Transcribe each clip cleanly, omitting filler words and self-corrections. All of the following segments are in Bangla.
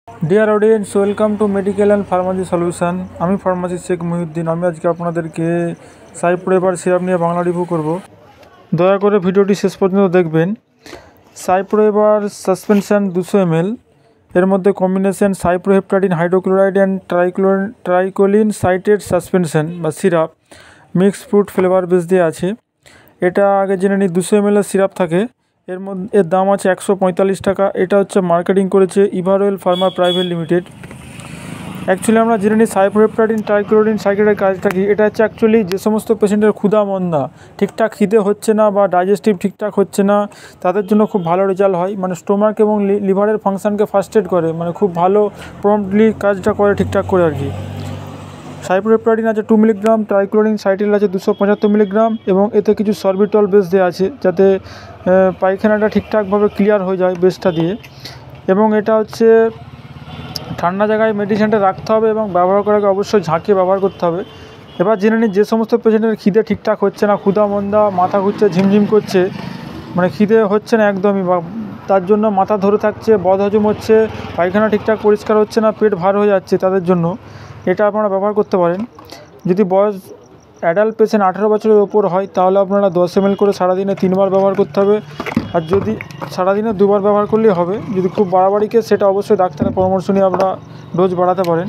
Dear audience, welcome to medical and pharmacy solution. আমি ফার্মাসি শেখ মহিউদ্দিন। আমি আজকে আপনাদেরকে সাইপ্রোহেপার সিরাপ নিয়ে বাংলা রিভিউ করব। দয়া করে ভিডিওটি শেষ পর্যন্ত দেখবেন। সাইপ্রোহেপার সাসপেনশন 200 ml, এর মধ্যে combination cyproheptadine hydrochloride and tricholine citrate suspension বা syrup mix fruit flavour base দিয়ে আছে। এটা আগে জেনে নিই, 200 ml সিরাপ থাকে। এর দাম আছে 145 টাকা। এটা হচ্ছে মার্কেটিং করেছে ইভারওয়েল ফার্মা প্রাইভেট লিমিটেড। অ্যাকচুয়ালি আমরা জেনে নিই সাইপ্রোহেপটাডিন ট্রাইক্লোরিন সাইকেটের কাজটা কি। এটা হচ্ছে অ্যাকচুয়ালি যে সমস্ত পেশেন্টের ক্ষুধা মন্দা, ঠিকঠাক খিদে হচ্ছে না বা ডাইজেস্টিভ ঠিকঠাক হচ্ছে না, তাদের জন্য খুব ভালো রেজাল্ট হয়। মানে স্টোমাক এবং লিভারের ফাংশানকে ফার্স্ট-এড করে, মানে খুব ভালো প্রম্পটলি কাজটা করে ঠিকঠাক করে আর কি। সাইপ্রোহেপটাডিন আছে 2 মিলিগ্রাম, ট্রাইক্লোরিন সাইটেল আছে 275 মিলিগ্রাম এবং এতে কিছু সরবিটল বেস দেওয়া আছে যাতে পায়খানাটা ঠিকঠাকভাবে ক্লিয়ার হয়ে যায় বেসটা দিয়ে। এবং এটা হচ্ছে ঠান্ডা জায়গায় মেডিসিনটা রাখতে হবে এবং ব্যবহার করার আগে অবশ্যই ঝাঁকিয়ে ব্যবহার করতে হবে। এবার জেনে নিই যে সমস্ত পেশেন্টের খিদে ঠিকঠাক হচ্ছে না, ক্ষুধা মন্দা, মাথা ঘুরছে, ঝিমঝিম করছে, মানে খিদে হচ্ছে না একদমই, বা তার জন্য মাথা ধরে থাকছে, বদহজম হচ্ছে, পায়খানা ঠিকঠাক পরিষ্কার হচ্ছে না, পেট ভার হয়ে যাচ্ছে, তাদের জন্য এটা আপনারা ব্যবহার করতে পারেন। যদি বয়স অ্যাডাল্ট পেশেন্ট 18 বছরের ওপর হয় তাহলে আপনারা 10 ml করে সারাদিনে 3 বার ব্যবহার করতে হবে। আর যদি সারাদিনে 2 বার ব্যবহার করলেই হবে। যদি খুব বাড়াবাড়ি কেস সেটা অবশ্যই ডাক্তারের পরামর্শ নিয়ে আপনারা ডোজ বাড়াতে পারেন।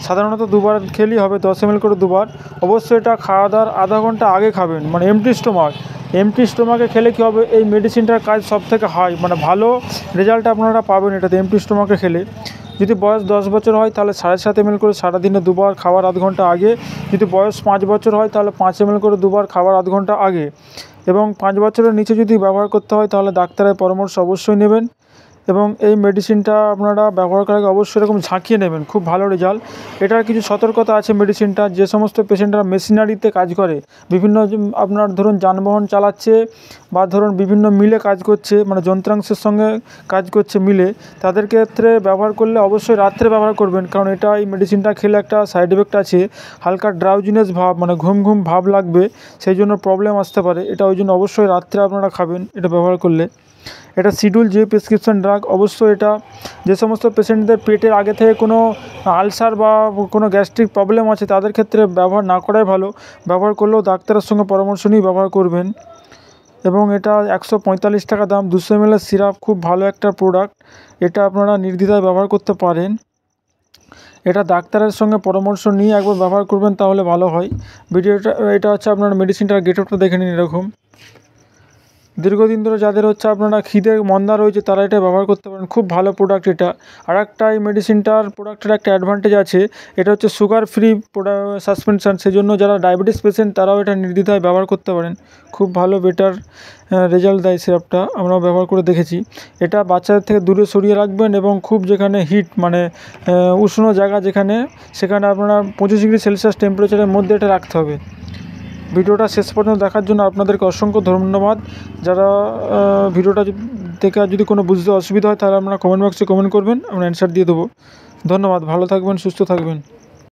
সাধারণত 2 বার খেলেই হবে, 10 ml করে 2 বার। অবশ্যই এটা খাওয়া দাওয়ার আধা ঘন্টা আগে খাবেন, মানে এমটি স্টোমাকে খেলে কী হবে, এই মেডিসিনটার কাজ সব থেকে হাই, মানে ভালো রেজাল্ট আপনারা পাবেন এটাতে এমটি স্টোমাকে খেলে। যদি বয়স 10 বছর হয় তাহলে 7.5 ml করে সারাদিনে 2 বার খাওয়ার আধ ঘন্টা আগে। যদি বয়স 5 বছর হয় তাহলে 5 ml করে 2 বার খাওয়ার আধ ঘন্টা আগে। এবং 5 বছরের নিচে যদি ব্যবহার করতে হয় তাহলে ডাক্তারের পরামর্শ অবশ্যই নেবেন। এবং এই মেডিসিনটা আপনারা ব্যবহার করার আগে অবশ্যই এরকম ঝাঁকিয়ে নেবেন, খুব ভালো রেজাল্ট। এটার কিছু সতর্কতা আছে মেডিসিনটা। যে সমস্ত পেশেন্টরা মেশিনারিতে কাজ করে, বিভিন্ন আপনার ধরুন যানবাহন চালাচ্ছে বা ধরুন বিভিন্ন মিলে কাজ করছে, মানে যন্ত্রাংশের সঙ্গে কাজ করছে মিলে, তাদের ক্ষেত্রে ব্যবহার করলে অবশ্যই রাত্রে ব্যবহার করবেন। কারণ এই মেডিসিনটা খেলে একটা সাইড এফেক্ট আছে, হালকা ড্রাউজিনেস ভাব, মানে ঘুম ঘুম ভাব লাগবে, সেই জন্য প্রবলেম আসতে পারে। এটা ওই জন্য অবশ্যই রাত্রে আপনারা খাবেন এটা ব্যবহার করলে। এটা শিডিউল যে প্রেসক্রিপশন ড্রাগ। অবশ্যই এটা যে সমস্ত পেশেন্টদের পেটের আগে থেকে কোনো আলসার বা কোনো গ্যাস্ট্রিক প্রবলেম আছে তাদের ক্ষেত্রে ব্যবহার না করাই ভালো। ব্যবহার করলেও ডাক্তারের সঙ্গে পরামর্শ নিয়ে ব্যবহার করবেন। এবং এটা 145 টাকা দাম, 200 ml সিরাপ, খুব ভালো একটা প্রোডাক্ট। এটা আপনারা নির্দ্বিধায় ব্যবহার করতে পারেন। এটা ডাক্তারের সঙ্গে পরামর্শ নিয়ে একবার ব্যবহার করবেন, তাহলে ভালো হয়। এটা হচ্ছে আপনার মেডিসিনটার গেটআপটা দেখে নিন এরকম। দীর্ঘদিন ধরে যাদের হচ্ছে আপনারা খিদে মন্দা রয়েছে তারা এটা ব্যবহার করতে পারেন, খুব ভালো প্রোডাক্ট এটা। আর একটা এই প্রোডাক্টের একটা অ্যাডভান্টেজ আছে, এটা হচ্ছে সুগার ফ্রি সাসপেনশন, সেজন্য যারা ডায়াবেটিস পেশেন্ট তারাও এটা নির্দ্বিধায় ব্যবহার করতে পারেন। খুব ভালো বেটার রেজাল্ট দেয় সিরাপটা, আমরাও ব্যবহার করে দেখেছি। এটা বাচ্চাদের থেকে দূরে সরিয়ে রাখবেন এবং খুব যেখানে হিট, মানে উষ্ণ জায়গা সেখানে আপনারা 25 ডিগ্রি সেলসিয়াস টেম্পারেচারের মধ্যে এটা রাখতে হবে। ভিডিওটা শেষ পর্যন্ত দেখার জন্য আপনাদেরকে অসংখ্য ধন্যবাদ। যারা ভিডিওটা দেখে যদি কোনো বুঝতে অসুবিধা হয় তাহলে আপনারা কমেন্ট বক্সে কমেন্ট করবেন, আমরা অ্যান্সার দিয়ে দেবো। ধন্যবাদ, ভালো থাকবেন, সুস্থ থাকবেন।